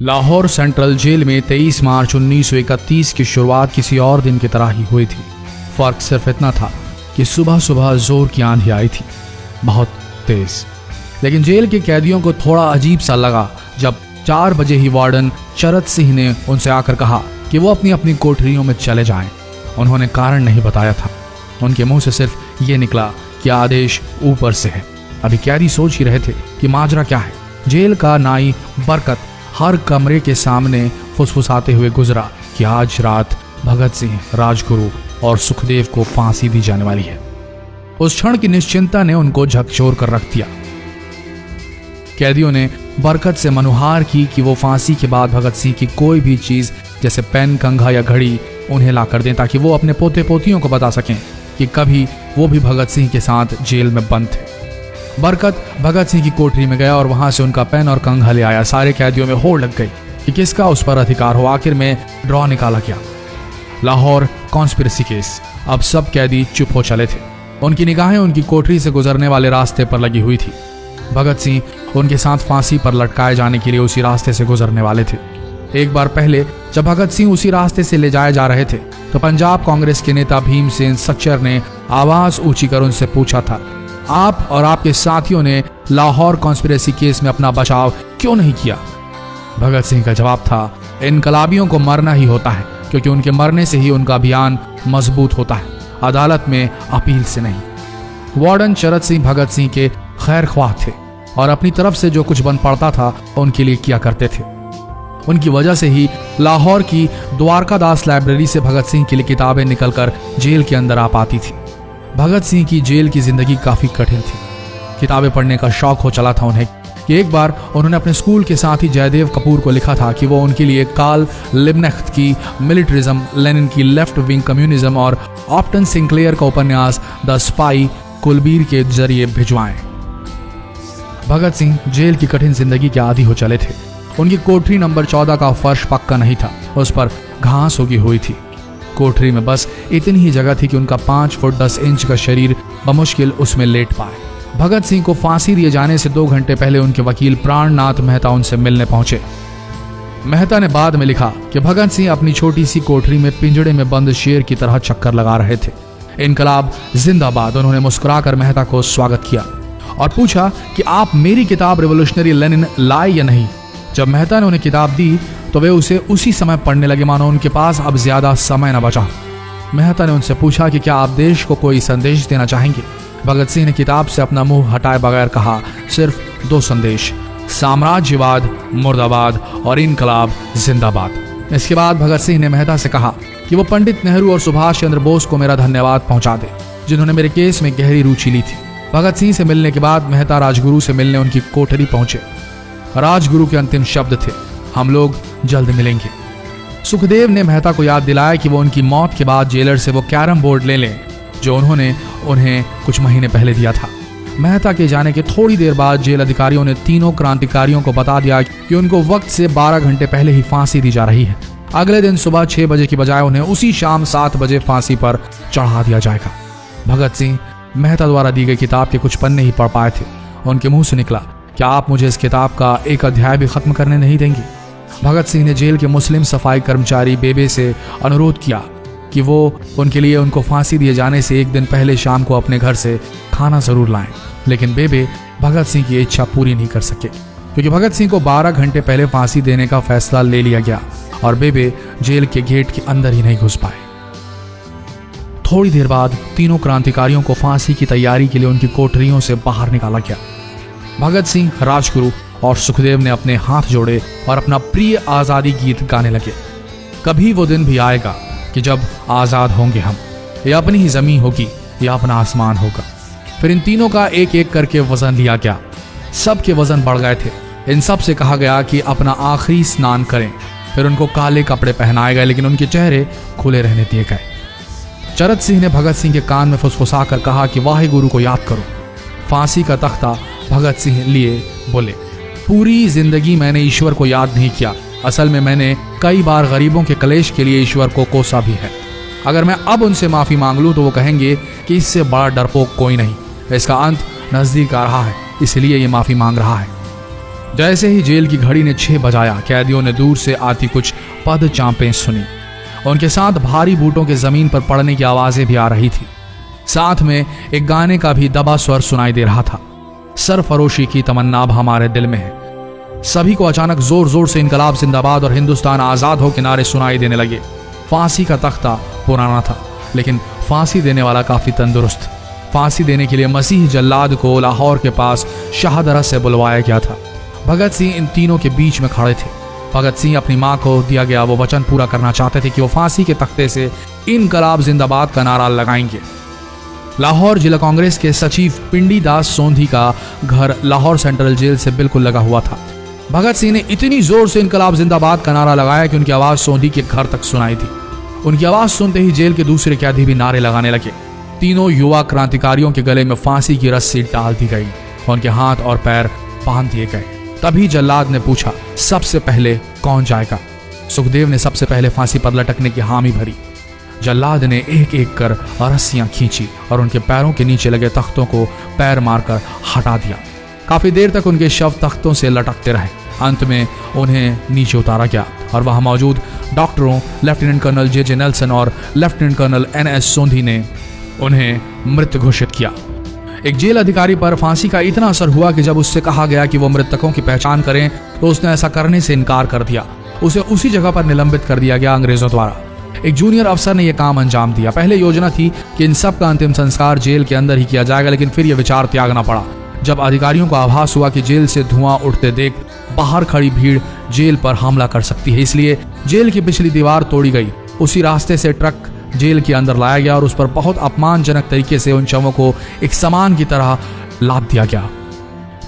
Lahore central jail में 23 मार्च 1931 की शुरुआत किसी और दिन की तरह ही हुई थी। फर्क सिर्फ इतना था कि सुबह सुबह जोर की आंधी आई थी, बहुत तेज। लेकिन जेल के कैदियों को थोड़ा अजीब सा लगा जब 4 बजे ही वार्डन चरत सिंह ने उनसे आकर कहा कि वो अपनी अपनी कोठरियों में चले जाएं। उन्होंने कारण नहीं बताया था, उनके मुंह से सिर्फ ये निकला कि आदेश ऊपर से है। अभी कैदी सोच ही रहे थे कि माजरा क्या है। जेल का नाई बरकत हर कमरे के सामने फुसफुसाते हुए गुजरा कि आज रात भगत सिंह, राजगुरु और सुखदेव को फांसी दी जाने वाली है। उस क्षण की निश्चिंता ने उनको झकझोर कर रख दिया। कैदियों ने बरकत से मनुहार की कि वो फांसी के बाद भगत सिंह की कोई भी चीज जैसे पेन, कंघा या घड़ी उन्हें ला कर दें, ताकि वो अपने पोते पोतियों को बता सकें कि कभी वो भी भगत सिंह के साथ जेल में बंद थे। बरकत भगत सिंह की कोठरी में गया और वहां से उनका पेन और कंघा ले आया। सारे कैदियों में होड़ लग गई कि किसका उस पर अधिकार हो। आखिर में ड्रॉ निकाला गया, लाहौर कॉन्स्पिरेसी केस। अब सब कैदी चुप हो चले थे। उनकी निगाहें उनकी कोठरी से गुजरने वाले रास्ते पर लगी हुई थी। भगत सिंह उनके साथ फांसी पर लटकाए जाने के लिए उसी रास्ते से गुजरने वाले थे। एक बार पहले जब भगत सिंह उसी रास्ते से ले जाए जा रहे थे तो पंजाब कांग्रेस के नेता भीमसेन सच्चर ने आवाज ऊंची कर उनसे पूछा था, आप और आपके साथियों ने लाहौर कॉन्स्पिरेसी केस में अपना बचाव क्यों नहीं किया? भगत सिंह का जवाब था, इनकलाबियों को मरना ही होता है, क्योंकि उनके मरने से ही उनका अभियान मजबूत होता है, अदालत में अपील से नहीं। वार्डन चरत सिंह भगत सिंह के खैर ख्वाह थे और अपनी तरफ से जो कुछ बन पड़ता था उनके लिए किया करते थे। उनकी वजह से ही लाहौर की द्वारकादास लाइब्रेरी से भगत सिंह के लिए किताबें निकलकर जेल के अंदर आ पाती थी। भगत सिंह की जेल की जिंदगी काफी कठिन थी। किताबें पढ़ने का शौक हो चला था उन्हें कि एक बार उन्होंने अपने स्कूल के साथी जयदेव कपूर को लिखा था कि वो उनके लिए कार्ल लिब्कनेcht की मिलिटरिज्म, लेनिन की लेफ्ट विंग कम्युनिज्म और ऑप्टन सिंक्लेयर का उपन्यास द स्पाई कुलबीर के जरिए भिजवाएं। भगत सिंह जेल की कठिन जिंदगी के आदी हो चले थे। उनकी कोठरी नंबर 14 का फर्श पक्का नहीं था, उस पर घास उगी हुई थी। कोठरी में बस इतनी ही जगह थी कि उनका 5 फुट 10 इंच का शरीर बमुश्किल उसमें लेट पाए। भगत सिंह को फांसी दिए जाने से 2 घंटे पहले उनके वकील प्राणनाथ मेहता उनसे मिलने पहुंचे। मेहता ने बाद में लिखा कि भगत सिंह अपनी छोटी सी कोठरी में पिंजड़े में बंद शेर की तरह चक्कर लगा रहे थे। इनकलाब जिंदाबाद। उन्होंने मुस्कुराकर मेहता को स्वागत किया और पूछा कि आप मेरी किताब रिवोल्यूशनरी लेनिन लाए या नहीं। जब मेहता ने उन्हें किताब दी तो वे उसे उसी समय पढ़ने लगे मानो उनके पास अब ज्यादा समय न बचा। मेहता ने उनसे पूछा कि क्या आप देश को कोई संदेश देना चाहेंगे। भगत सिंह ने किताब से अपना मुंह हटाए बगैर कहा, सिर्फ 2 संदेश, साम्राज्यवाद मुर्दाबाद और इनकलाब जिंदाबाद। इसके बाद भगत सिंह ने मेहता से कहा कि वो पंडित नेहरू और सुभाष चंद्र बोस को मेरा धन्यवाद पहुंचा दे, जिन्होंने मेरे केस में गहरी रुचि ली थी। भगत सिंह से मिलने के बाद मेहता राजगुरु से मिलने उनकी कोठरी पहुंचे। राजगुरु के अंतिम शब्द थे, हम लोग जल्द मिलेंगे। सुखदेव ने मेहता को याद दिलाया कि वो उनकी मौत के बाद जेलर से वो कैरम बोर्ड ले लें जो उन्होंने उन्हें कुछ महीने पहले दिया था। मेहता के जाने के थोड़ी देर बाद जेल अधिकारियों ने तीनों क्रांतिकारियों को बता दिया कि उनको वक्त से 12 घंटे पहले ही फांसी दी जा रही है। अगले दिन सुबह 6 बजे की बजाय उन्हें उसी शाम 7 बजे फांसी पर चढ़ा दिया जाएगा। भगत सिंह मेहता द्वारा दी गई किताब के कुछ पन्ने ही पढ़ पाए थे। उनके मुंह से निकला, क्या आप मुझे इस किताब का एक अध्याय भी खत्म करने नहीं देंगे? भगत सिंह ने जेल के मुस्लिम सफाई कर्मचारी बेबे से अनुरोध किया कि वो उनके लिए उनको फांसी दिए जाने से 1 दिन पहले शाम को अपने घर से खाना जरूर लाएं। लेकिन बेबे भगत सिंह की इच्छा पूरी नहीं कर सके, क्योंकि भगत सिंह को 12 घंटे पहले फांसी देने का फैसला ले लिया गया और बेबे जेल के गेट के अंदर ही नहीं घुस पाए। थोड़ी देर बाद तीनों क्रांतिकारियों को फांसी की तैयारी के लिए उनकी कोठरियों से बाहर निकाला गया। भगत सिंह, राजगुरु और सुखदेव ने अपने हाथ जोड़े और अपना प्रिय आजादी गीत गाने लगे। कभी वो दिन भी आएगा कि जब आजाद होंगे हम, या अपनी ही जमीन होगी या अपना आसमान होगा। फिर इन तीनों का एक एक करके वजन लिया गया। सबके वजन बढ़ गए थे। इन सब से कहा गया कि अपना आखिरी स्नान करें। फिर उनको काले कपड़े पहनाए गए, लेकिन उनके चेहरे खुले रहने दिए गए। चरत सिंह ने भगत सिंह के कान में फुसफुसा कर कहा कि वाहे गुरु को याद करो। फांसी का तख्ता भगत सिंह लिए बोले, पूरी जिंदगी मैंने ईश्वर को याद नहीं किया। असल में मैंने कई बार गरीबों के कलेश के लिए ईश्वर को कोसा भी है। अगर मैं अब उनसे माफी मांग लूं तो वो कहेंगे कि इससे बड़ा डरपोक कोई नहीं। इसका अंत नजदीक आ रहा है, इसलिए ये माफी मांग रहा है। जैसे ही जेल की घड़ी ने 6 बजाया, कैदियों ने दूर से आती कुछ पद चांपें सुनी। उनके साथ भारी बूटों के जमीन पर पड़ने की आवाजें भी आ रही थी। साथ में एक गाने का भी दबा स्वर सुनाई दे रहा था, सरफरोशी की तमन्ना अब हमारे दिल में है। सभी को अचानक जोर जोर से इनकलाब जिंदाबाद और हिंदुस्तान आजाद हो के नारे सुनाई देने लगे। फांसी का तख्ता पुराना था, लेकिन फांसी देने वाला काफी तंदुरुस्त। फांसी देने के लिए मसीह जल्लाद को लाहौर के पास शाहदरा से बुलवाया गया था। भगत सिंह इन तीनों के बीच में खड़े थे। भगत सिंह अपनी मां को दिया गया वो वचन पूरा करना चाहते थे कि वो फांसी के तख्ते से इनकलाब जिंदाबाद का नारा लगाएंगे। लाहौर जिला कांग्रेस के सचिव पिंडी दास सोंधी का घर लाहौर सेंट्रल जेल से बिल्कुल लगा हुआ था। भगत सिंह ने इतनी जोर से इनकलाब जिंदाबाद का नारा लगाया कि उनकी आवाज सोंधी के घर तक सुनाई दी। उनकी आवाज सुनते ही जेल के दूसरे कैदी भी नारे लगाने लगे। तीनों युवा क्रांतिकारियों के गले में फांसी की रस्सी डाल दी गई, उनके हाथ और पैर बांध दिए गए। तभी जल्लाद ने पूछा, सबसे पहले कौन जाएगा? सुखदेव ने सबसे पहले फांसी पर लटकने की हामी भरी। जल्लाद ने एक एक कर रस्सियां खींची और उनके पैरों के नीचे लगे तख्तों को पैर मारकर हटा दिया। काफी देर तक उनके शव तख्तों से लटकते रहे। अंत में उन्हें नीचे उतारा गया और वहां मौजूद डॉक्टरों लेफ्टिनेंट कर्नल जे नेल्सन और लेफ्टिनेंट कर्नल NS सोंधी ने उन्हें मृत घोषित किया। एक जेल अधिकारी पर फांसी का इतना असर हुआ कि जब उससे कहा गया कि वो मृतकों की पहचान करें तो उसने ऐसा करने से इनकार कर दिया। उसे उसी जगह पर निलंबित कर दिया गया अंग्रेजों द्वारा। एक जूनियर अफसर ने यह काम अंजाम दिया। पहले योजना थी कि इन सब का अंतिम संस्कार जेल के अंदर ही किया जाएगा, लेकिन फिर यह विचार त्यागना पड़ा जब अधिकारियों को आभास हुआ कि जेल से धुआं उठते देख बाहर खड़ी भीड़ जेल पर हमला कर सकती है। इसलिए जेल की पिछली दीवार तोड़ी गई। उसी रास्ते से ट्रक जेल के अंदर लाया गया और उस पर बहुत अपमानजनक तरीके से उन शवों को एक सामान की तरह लाद दिया गया।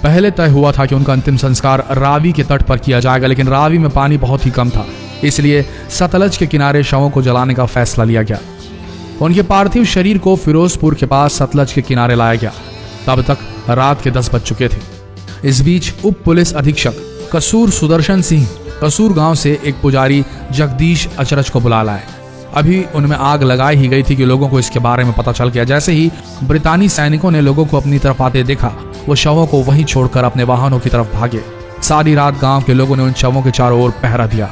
पहले तय हुआ था कि उनका अंतिम संस्कार रावी के तट पर किया जाएगा, लेकिन रावी में पानी बहुत ही कम था, इसलिए सतलज के किनारे शवों को जलाने का फैसला लिया गया। उनके पार्थिव शरीर को फिरोजपुर के पास सतलज के किनारे लाया गया। तब तक रात के 10 बज चुके थे। इस बीच उप पुलिस अधीक्षक कसूर सुदर्शन सिंह कसूर गांव से एक पुजारी जगदीश अचरज को बुला लाए। अभी उनमें आग लगाई ही गई थी कि लोगों को इसके बारे में पता चल गया। जैसे ही ब्रितानी सैनिकों ने लोगों को अपनी तरफ आते देखा, वो शवों को वहीं छोड़कर अपने वाहनों की तरफ भागे। सारी रात गांव के लोगों ने उन शवों के चारों ओर पहरा दिया।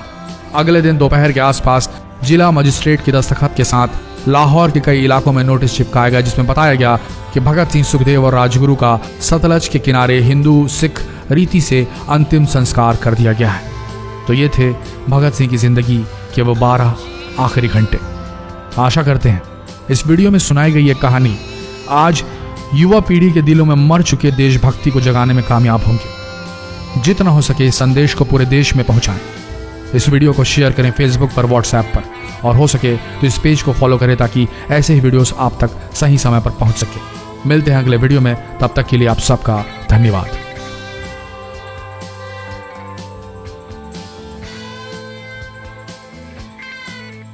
अगले दिन दोपहर के आसपास जिला मजिस्ट्रेट की दस्तखत के साथ लाहौर के कई इलाकों में नोटिस चिपकाया गया, जिसमें बताया गया कि भगत सिंह, सुखदेव और राजगुरु का सतलज के किनारे हिंदू सिख रीति से अंतिम संस्कार कर दिया गया है। तो ये थे भगत सिंह की जिंदगी के वो 12 आखिरी घंटे। आशा करते हैं इस वीडियो में सुनाई गई ये कहानी आज युवा पीढ़ी के दिलों में मर चुके देशभक्ति को जगाने में कामयाब होंगे। जितना हो सके इस संदेश को पूरे देश में पहुंचाएं। इस वीडियो को शेयर करें फेसबुक पर, व्हाट्सएप पर, और हो सके तो इस पेज को फॉलो करें ताकि ऐसे ही वीडियोस आप तक सही समय पर पहुंच सके। मिलते हैं अगले वीडियो में, तब तक के लिए आप सबका धन्यवाद।